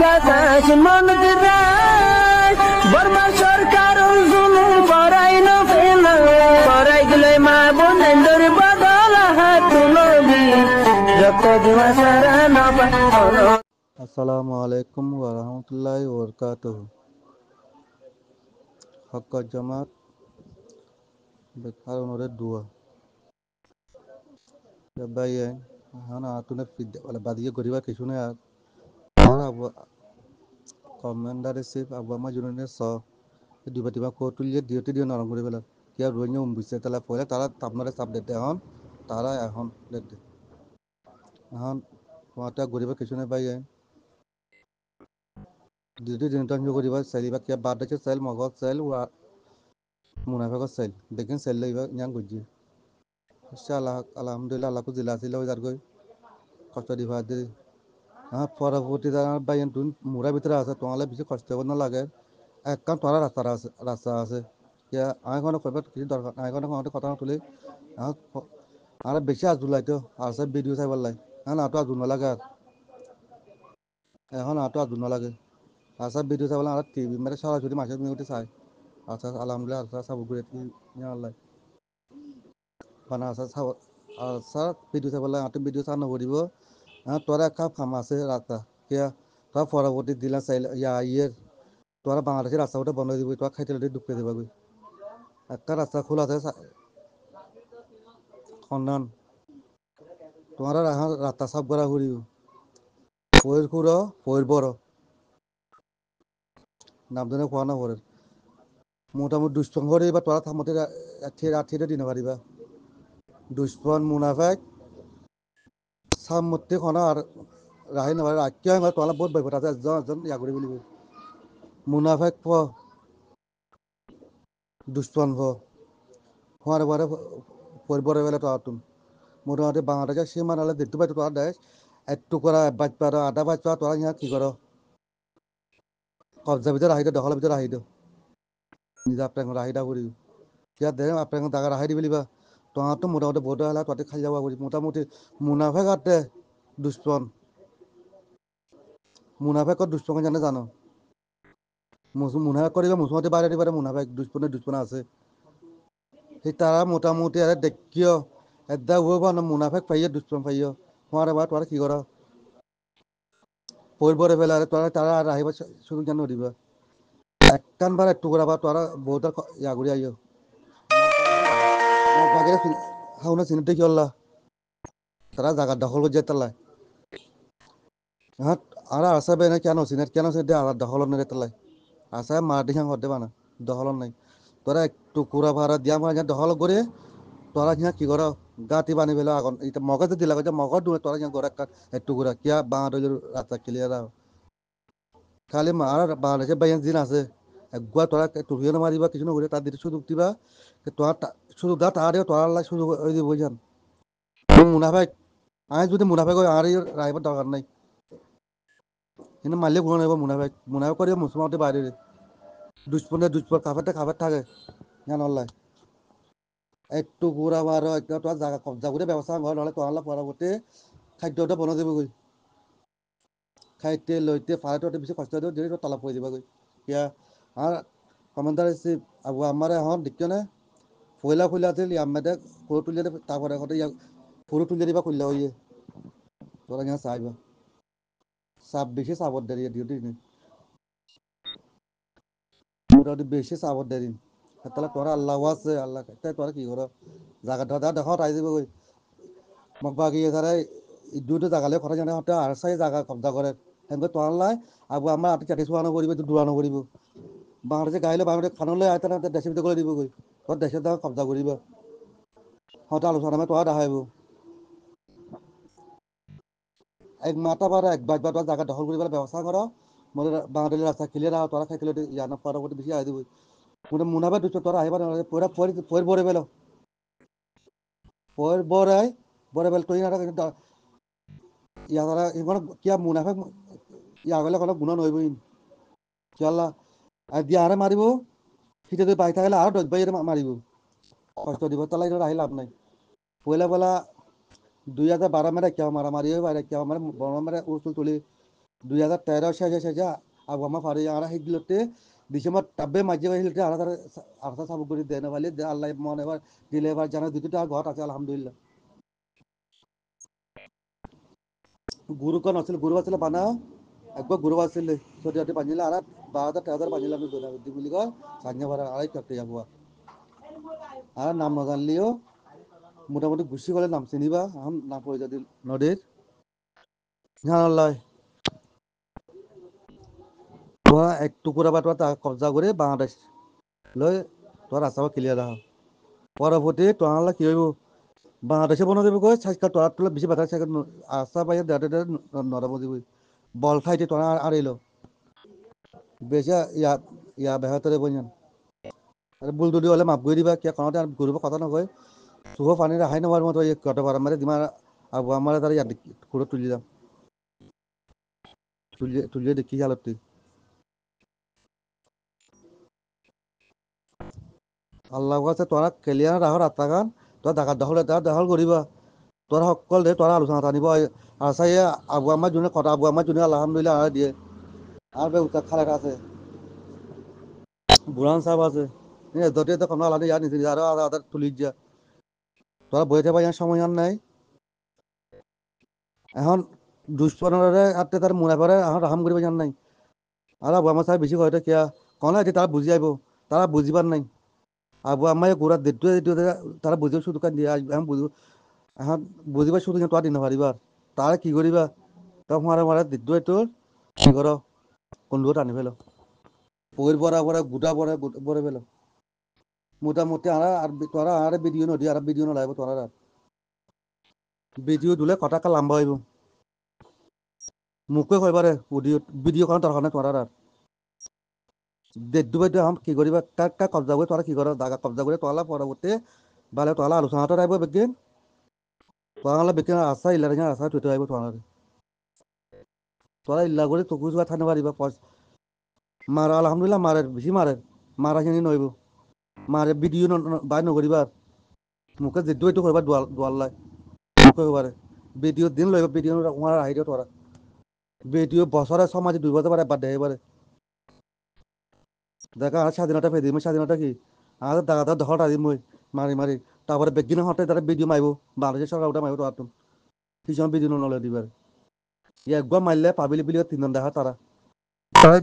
বাতাস মন দিরাই বর্মা সরকার জুলুম করাই না ফেলা করাই গেলে মা বোনেদের বদল হাত তুলবি যত দিবা সারা না পালো। আসসালামু আলাইকুম ওয়া রাহমাতুল্লাহি ওয়া বারাকাতুহু। হক জামাত বেকার ওনরে দুয়া বাইয়ে হানা আতুনে ফিদ ওলা বাদিয়ে গরিবা কিছুনে আর আবু কমান্ডার চিফ আবু আমা জুনে স দুবা দিবা কো তুলিয়ে দিওতে দিও নরম করে বেলা কিয়া রইন্য উম্বিছে তালা পয়লা তারা আপনারে সাপ দেতে হন তারা এখন দেতে এখন তোমাটা গরিবা কিছুনে বাইয়ে দিওতে দিন টান গরিবা সাইলিবা কিয়া বাদ দেছে সাইল মগজ সাইল ওয়া মুনাফাকত সাইল দেখেন সাইল লইবা ইয়াং গজি ইনশাআল্লাহ আলহামদুলিল্লাহ আল্লাহ কো জিলা ছিল যার কই কষ্ট দিবা দি হ্যাঁ পরবর্তী যারা বাইন তুন মুরা ভিতরে আছে তোমালে বেশি কষ্ট করতে না লাগে একদম তোরা রাস্তা আছে ইয়া আমি কোনো কইবার কিছু দরকার আমি কোনো কথা তুলি আর বেশি আজুলাই তো আর সব ভিডিও চাইবার লাই হ্যাঁ না তো আজু না লাগে এখন আর তো আজু না লাগে আর সব ভিডিও চাইবার আর টিভি মেরে সরাসরি মাসে মিউটে চাই আচ্ছা আলহামদুলিল্লাহ আচ্ছা সব ঘুরে ইয়া আল্লাহ বানা আচ্ছা ভিডিও চাইবার লাই আর ভিডিও চান নকরিব তোরা কাপ খাম আছে রাস্তা কিয়া তোরা পরবর্তী দিলা চাইলে ইয়ের তোরা বাংলাদেশের রাস্তা ওটা বন্ধ দিব তোরা খাইতে ঢুকতে দেবা গই একটা রাস্তা খোলা আছে খন্ডন তোমার রাস্তা সাফ করা করিও ফয়ের খুঁড়ো ফয়ের বড় নামদানে খোয়া না করে মোটামুটি দুষ্পন করে বা তোরা থামতে আঠিতে দিন পারিবা দুষ্পন মুনাফেক সামতে খনা আর রাহি নপারে রাখিয়া তোলা বহুত ভয় আছে এজন ইয়া কৰি বুলি মুনাফেক প দুষ্পন ফোয়ার পরে পরে বেলা তো আতুন মোটামুটি বাংলাদেশের সীমানালে দেখতে পাই তোরা দেশ একটু করা বাজ পার আধা বাজ পাওয়া তোরা ইয়া কি করো কবজার ভিতরে রাহি দো দখলের ভিতরে রাহি দো নিজে আপনার রাহিদা করি কিয়া দেখেন আপনার জায়গা রাহি দিবি লিবা তোমার তো মোটামুটি বহুত হলে তোতে খাই যাওয়া করি মোটামুটি মুনাফেক আতে দুষ্পন মুনাফেকর দুষ্পন জানে জানো মুনাফেক করিবা মুসলমানতে বাইরে দিবারে মুনাফেক দুষ্পন আছে সেই তারা মোটামুটি আরে দেখিও এদা হইব না মুনাফেক পাইয়ে দুষ্পন পাইয়ে হওয়ারে বা তোরা কি কর পরিবরে ফেলে আরে তোরা তারা আর আহিবা শুরু জানো দিবা একটান বার একটু করা বা তোরা বহুত ইয়া করি আইও হাউনা চিনিতে কি হল্লা তারা জায়গা দখল করে যেতালাই হ্যাঁ আর আসা বেনে কেন চিনে আর দখল নেই তেলাই আসা মাটি খাং হতে বানা দখল নাই তোরা একটু কুড়া ভাড়া দিয়া মানে দখল করে তোরা কি কর গাঁতি বানি ফেলে আগন এটা মগজে দিলা মগজ দূরে তোরা গড় একটু করে কিয়া বাংলাদেশের রাস্তা ক্লিয়ার খালি আর বাংলাদেশের বাইন দিন আছে একগুয়া তোরা টুরিও মারিবা কিছু নকরে তার দিতে সুযোগ দিবা তোরা সুযোগ দা তাহারে তোরা লাই সুযোগ ওই দিব বুঝান মুনাফাক আমি যদি মুনাফাক আর রাইবার দরকার নাই কিন্তু মারলে কোনো নাইব মুনাফাক করিয়া মুসলমানতে বাইরে দুষ্পন খাবার থাকে জান আল্লাহ একটু ঘুরা বার একটা তোর জায়গা কবজা করে ব্যবস্থা ঘর হলে তোর পরবর্তী খাদ্যটা বনাই দিব গই খাইতে লইতে ফাড়াতে বেশি কষ্ট দিব যদি তলা পড়ে দিবা গই কিয়া আর কমান্ডার আবু আমার এখন দেখিও না ফইলা আছিল ইয়ামাদে ফটো তুলিয়ে তারপরে ফটো তুলিয়ে দিবা কইলা হইয়ে তোরা ইয়া চাইবা সাপ বেশি সাবর দেরিয়ে ডিউটি নেই মোটামুটি বেশি সাবর দেরি তাহলে তোরা আল্লাহ আছে আল্লাহ তাই তোরা কি করো জায়গাটা দেখো তাই দিব কই মোক বাকি তারা দুটো জায়গালে কথা জানে হতে আর চাই জায়গা কবজা করে সেনকে তোর লাই আবু আমার আটি চাটি চুয়ানো করিব দূরানো করিব বাংলাদেশে গাইলে বাংলাদেশ খানলে আয় তারা দেশের ভিতরে করে দিব কই তোর দেশের দ্বারা কবজা করিব হয়তো আলোচনা আমি তোরা দেখাইব এক মাথা পারে এক বাজ বাজ জায়গা দখল করিবার ব্যবস্থা করো মনে বাংলাদেশের রাস্তা ক্লিয়ার আহ তোরা খাইতে ইয়ানো পরবর্তী বেশি আই দিব মনে মুনাফা দুটো তোরা আহিবার পুরা পয়ের বরে বেলো পয়ের বরে বেল তুই না ইয়া তারা এবার কিয়া মুনাফা ইয়া গেলে কোনো গুণ নইবই কিয়াল্লা আর দিয়া আরে মারিব ফিতে তুই বাই থাকলে আর 10 বাইরে মারিব কষ্ট দিব তাহলে এটা আহি লাভ নাই পয়লা বেলা 2012 মেরে কেউ মারামারি হয়ে বাইরে কেউ মানে বড় মেরে উড়তুল তুলি 2013 শেষে শেষে আবু আমা ফারি আর হিগলতে ডিসেম্বর টাবে মাঝে হিলতে আর আর সাবু করে দেন বলে আল্লাহ মনে এবার দিলে এবার জানা দুটো ঘর আছে আলহামদুলিল্লাহ গুরু আছিল গুরু আছিল বানা একবার গুরু আছিল সরিয়াতে বানিলা আর 12,000 বানিলা আমি দোলা দি বলি কয় সাঞ্জা বারা আড়াই কাটতে যাবো আর নাম না জানলিও মোটামুটি গুছি গলে নাম চিনিবা আম না পড়ে যদি নদীর জানাল্লাহ তোরা এক টুকুরা বা তোরা কবজা করে বাংলাদেশ লই তোর আসামা ক্লিয়ার রাখা পরবর্তী তোরা কি হইব বাংলাদেশে বনা দেবে কয় সাইজকা তোরা তোলা বেশি বাতা সাইকেল আশা পাইয়া দেড় নরম দিবি বল খাইতে তোরা আর এলো বেশি ইয়া বেহতরে বইন আরে বুল দুদি হলে মাপ গই দিবা কিয়া কোনতে আর গুরুব কথা নকয় সুহ পানি রাখাই নবার মতো এই কত বার মারে দিমা আবু আমার তার ইয়াদ করে তুলি দাম তুলিয়ে দেখি হালত তুই আল্লাহ কাছে তোরা কেলিয়ান রাহর আত্মাগান তোরা ডাকাত দখলে তারা দখল করিবা তোরা সকল দে তোরা আলোচনা টানিব আর চাই আবু আমার জন্য কথা আবু আমার জন্য আলহামদুলিল্লাহ আর দিয়ে আর বে উত্তাক খালাক আছে বুড়ান সাহেব আছে যদি তো কোনো আলাদা ইয়ার নিচে আরো আধা আধা তুলি যা তোরা বইতে পাই সময় আর নাই এখন দুষ্পরে হাতে তার মুনাফারে এখন রাহাম করিব জান নাই আর আবু আমার সাহেব বেশি হয়তো কিয়া কনে এটি তারা বুঝি আইব তারা বুঝিবার নাই আবু আমার গোড়া দেড় তারা বুঝিব শুধু কান দিয়ে আসবে এখন বুঝব এখন বুঝিবা শুধু তোরা দিন পারিবার তারা কি করিবা তখন মারে মারে দেড় তোর কি কর কোন টানি ফেলো পইর পরা গুটা পরে ফেলো মোটামুটি আর তোরা আর ভিডিও নদী আর ভিডিও নলাইব তোরা আর ভিডিও দিলে কথা লম্বা হইব মুখে কইবারে ভিডিও কারণ দরকার নাই তোরা আর দেড় দুবাই কি করিবা কাক কবজা করে তোরা কি কর দাগা কবজা করে তোলা পরবর্তী বালে তোলা আলোচনাটা রাখবো বেগিন তোলা বেগিন আশা ইলার আশা তুই আইব তোরা ইল্লা করে তোকে যোৱা থানে পারিবা মারা আলহামদুলিল্লাহ মারে বেশি মারা খিনি নইব মারে ভিডিও বাই নকরিবার মুখে যেটো এইটো করবা দোয়াল্লাই মুখে কবারে ভিডিও দিন লইব ভিডিও ওনার আহিরে তোরা ভিডিও বছরে সমাজে 2 বছর পারে বাদ দেয় এবারে দেখা আর স্বাধীনতা পেয়ে দিই স্বাধীনতা কি আমাদের দাদা দখল আদি মই মারি তারপরে বেগিন হতে তারা ভিডিও মাইব বাংলাদেশের সরকার ওটা মাইব তোর কি সময় ভিডিও নলে দিবার একবার মারলে পাবিলি বিলি 3 জন দেখা তারা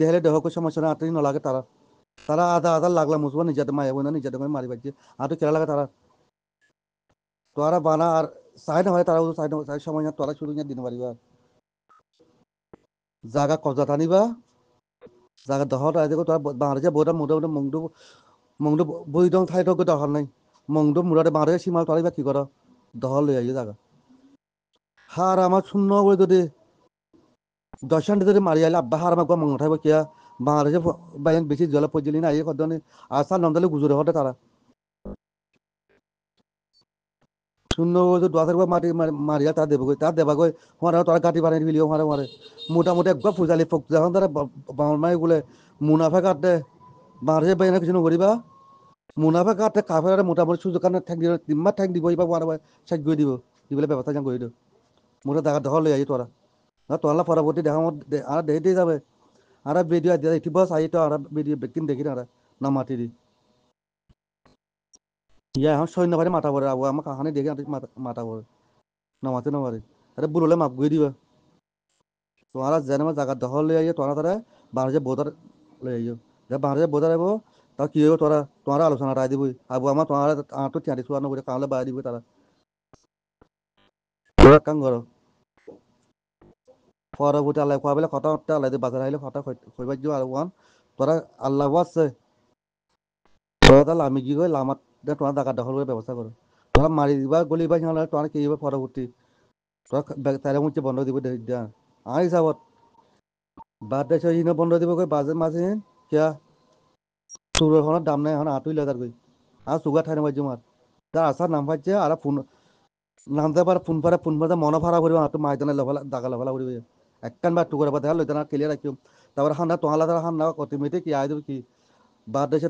দেহলে দেহ সমস্যা না আটই নলাগে তারা আধা লাগলা মুসবা নিজেতে মাইব না নিজেতে মারি পাচ্ছে আর তো কেরা লাগে তারা তোরা বানা আর চাই নহয় তারা চাই সময় না তোরা শুরু দিন পারিবা জাগা কবজা টানিবা জাগা দহত আজ তোরা বাংলাদেশে বইটা মোটামুটি মংডু বই দং ঠাই তো দখল নাই মংডু মুরাদে বাংলাদেশে সীমাল তোরা কি কর দহল লই আইয়ে জাগা হার আমার শূন্য বই যদি দশান যদি মারি আইলে আব্বা হার আমার মং উঠাইব কিয়া বাংলাদেশে বাইন বেশি জলে পর্যলি না আইয়ে কদনে আসার নন্দালে গুজরে হতে তারা শূন্য দোয়াশের মাটি মারিয়া তা দেবগৈ তা দেবাগৈ হমারে তোরা গাঁটি বানাই দিলিও মারে মোটামুটি একবার ফুজালি ফোক যখন তারা বাউন্ড বলে মুনাফা কাটে বাংলাদেশে বাইনা কিছু নকরিবা মুনাফা কাটে কাফের মোটামুটি সুযোগ কারণে ঠ্যাং দিব তিনবার ঠ্যাং দিব এবার ওয়ারা সাইজ করে দিব দিবলে ব্যবস্থা যান করে দিও মোটা দেখা দখল লই আই তোরা না তোলা পরবর্তী দেখা আর দেখে যাবে আর ভিডিও ইউটিউব চাই তো আর ভিডিও বেকিন দেখি না মাতি দি ইয়া এখন সৈন্য বাড়ি মাথা পড়ে আবু আমার কাহানি দেখে মাথা পড়ে নামাতে না পারে আরে বুড়লে মাপ গই দিবা তোমারা যেন জায়গা দখল লই আইয়ে তোরা তারা বাংলাদেশে বোধার লই আইও যে বাংলাদেশে বোধার আইব তা কি হইব তোরা আলোচনা রায় দিবই আবু আমার তোমার তো তিয়ারি চুয়া নকরে কামলে বাড়াই দিব তারা তোরা কাম করো পরবর্তী আল্লাহ কোয়া বলে কথা আল্লাহ বাজার আইলে কথা কইবার দিও আর ওয়ান তোরা আল্লাহ আছে তোরা তাহলে আমি কি কই লামাত তোরা জায়গা দখল করে ব্যবস্থা করো তোরা মারি দিবা গলিবা সিংহ তোরা কি হইব পরবর্তী তোরা তারে মুচে বন্ধ দিব দিয়া আমার হিসাবত বাদ দেশ বন্ধ দিব কই বাজে মাঝে কিয়া চুরের দাম নাই এখন 8,000 কই আর সুগার ঠাই নামাই মার তার আসার নাম পাচ্ছে আর নামতে পারে ফোন পারে মনে ভাড়া করিব আর মাইদানে দাগা লফালা করিব একখান বা টুকুরা পাতে লইতে না ক্লিয়ার রাখিম তারপরে হান্না তোহালা তারা হান্না অটোমেটিক কি আই দিব কি বাদ দেশে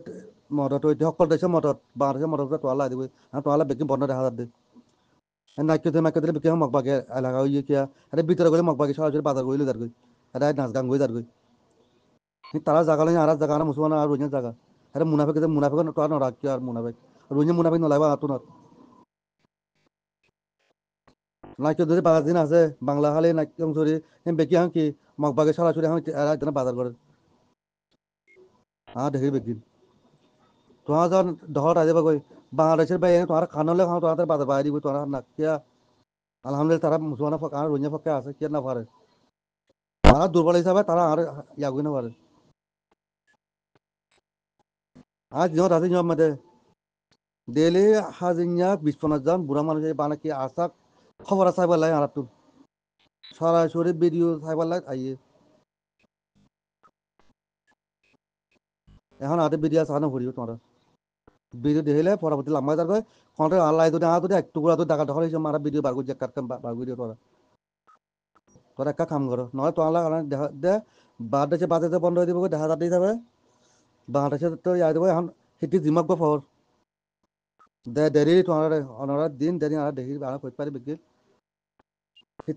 মদত হইতে সকল দেশে মদত বাংলাদেশে মদত তোহালা দিব তোহালা বেকি বন্ধ দেখা যাবে নাইকে মাইকে দিলে বেকি মগবাগে এলাকা হইয়ে কিয়া আরে ভিতরে গেলে মগবাগে সরাসরি বাজার করিলে যার কই এটা নাচ গান গই যার গই তারা জায়গা লাগে আর জায়গা না মুসলমান আর রোহিঙ্গা জায়গা এটা মুনাফিক মুনাফিক তো না রাখি আর মুনাফিক রোহিঙ্গা মুনাফিক নলাইবা আতুনত নাকি যদি বাজার দিন আছে বাংলা খালি নাকি অংশরি বেকি হাঁ কি মগবাগে সরাসরি হাঁ এরা এখানে বাজার করে হ্যাঁ দেখি বেকি তোমার যখন দহর আজে বাগৈ বাংলাদেশের বাইরে তোমার খানলে খাও তোমাদের বাজার বাইরে দিব তোমার না কিয়া আলহামদুলিল্লাহ তারা মুসলমান ফক আর রোহিঙ্গা ফকে আছে কিয়া না পারে তারা দুর্বল হিসাবে তারা আর ইয়াগুই না পারে আর জিনিস আছে জিনিস মধ্যে ডেইলি হাজিনিয়া 20-50 জন বুড়া মানুষ বানা কি আসাক খবর আছে বলাই আর তো সরাসরি ভিডিও চাই বলাই আইয়ে এখন আতে ভিডিও চানো করিও তোমার ভিডিও দেখিলে পরবর্তী লম্বা যাবে কন্টে আল্লাহ যদি আ যদি একটু গুড়া তো টাকা দখল হয়েছে মারা ভিডিও বার করে কাট বার করে তোরা তোরা একটা কাম করো নয় তো আল্লাহ দেখা দে বাংলাদেশে বাজেতে বন্ধ হয়ে দিব দেখা যাতে যাবে বাংলাদেশে তো ইয়া দেবো এখন সিটি জিমাক ফর দে দেরি তোমার অনার দিন দেরি আর দেখি আর কই পারি বিকি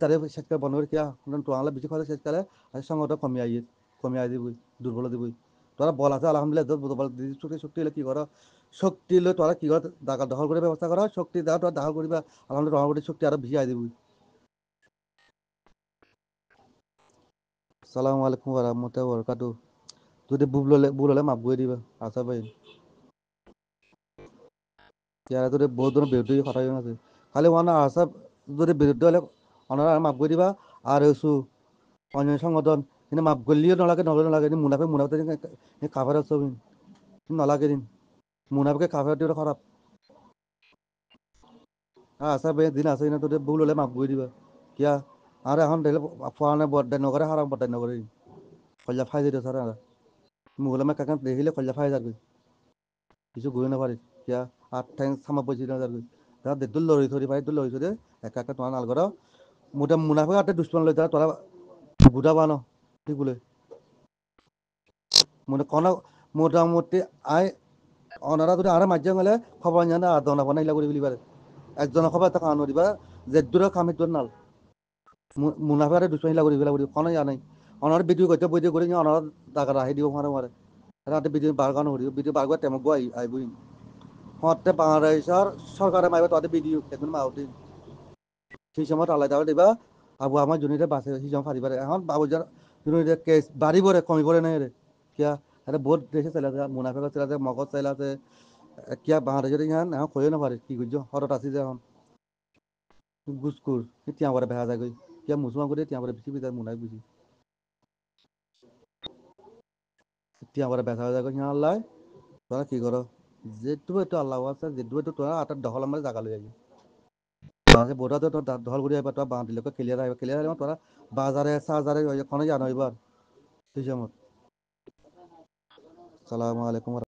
তারে শেষ করে বন্ধ করে কিয়া তোমার বেশি কথা শেষ করে আর সঙ্গটা কমিয়ে দিবই দুর্বল দিবই তোরা বল আছে আলহামদুলিল্লাহ বল শক্তি হলে কি করো শক্তি হলে তোরা কি কর দাগা দখল করে ব্যবস্থা করো শক্তি দেওয়া তোরা দখল করিবা আলহামদুলিল্লাহ তোমার শক্তি আরো বেশি আই দিবই সালামু আলাইকুম ওয়া রাহমাতুল্লাহি ওয়া বারাকাতুহু যদি ভুল হলে মাফ করে দিবা আচ্ছা ভাই ইয়ারা যদি বহুত ধরনের বিরুদ্ধে কথা আছে খালি ওয়ানা আশা যদি বিরুদ্ধে হলে ওনারা মাফ করে দিবা আর এসু অন্য সংগঠন কিন্তু মাফ করলেও নালাগে কিন্তু মুনাফে কাভার ছবি নালাগে দিন মুনাফিকে কাভার দিয়ে খারাপ আশা ভাই দিন আছে না তোদের ভুল হলে মাফ করে দিবা কিয়া আর এখন দেখলে ফোয়ানে বদায় নগরে হারাম বদায় নগরে কল্যা ফাই দিতে স্যার মুগলে মা কাকা দেখিলে কল্যা ফাই যাবে কিছু ঘুরে না পারি কিয়া আর ঠ্যাং সামা বসি না যাবে তারা দুল লড়ি ধরি পাই দুল লড়ি ধরে একা একা তোমার নাল করো মুনাফে আটে দুশ্মন লই তারা তোরা গুটা বানো ঠিক বলে কোনো মোটামুটি আই ওনারা যদি আরে মাঝে গেলে খবর জানে আর দনা বানাইলা করে বলি পারে একজনের খবর একটা কানো দিবা যে দূরে কামে দূর নাল মুনাফে আরে দুশ্মনী লাগি দিবা কোনো জানাই ওনার ভিডিও করতে বইতে করে ওনার টাকা রাখি দিব মারে রাতে ভিডিও বার গানো করিব ভিডিও বার করে তেমক গই আইবই হতে বাংলাদেশের সরকারে মাইবে তাদের ভিডিও এখন মাউতি সেই সময় আলাদা দিবা আবু আমার জুনিতে বাসে সেই সময় ফারি পারে এখন বাবুজার জুনিতে কেস বাড়ি পড়ে কমি পড়ে নাই রে কিয়া এটা বহুত দেশে চলে আছে মুনাফে চলে আছে মগজ চলে আছে কিয়া বাংলাদেশের ইহান এখন কইও না পারে কি করছো হঠাৎ আসি যে এখন গুসকুর তিয়া করে বেহা যায় গই কিয়া মুসলমান করে তিয়া করে বেশি বিদার মুনাই বুঝি তিয়া করে বেহা যায় গই ইয়া আল্লাহ তোরা কি করো যেটু একটু আল্লাহ আছে যেটু একটু তোরা আটার দখল আমার জায়গা লই যাবি বোধা তো দখল করে আইবা তোরা বাঁধিলকে ক্লিয়ার আইবা তোরা বাজারে সাজারে ওখানে জানো এবার সেই সময় সালামু আলাইকুম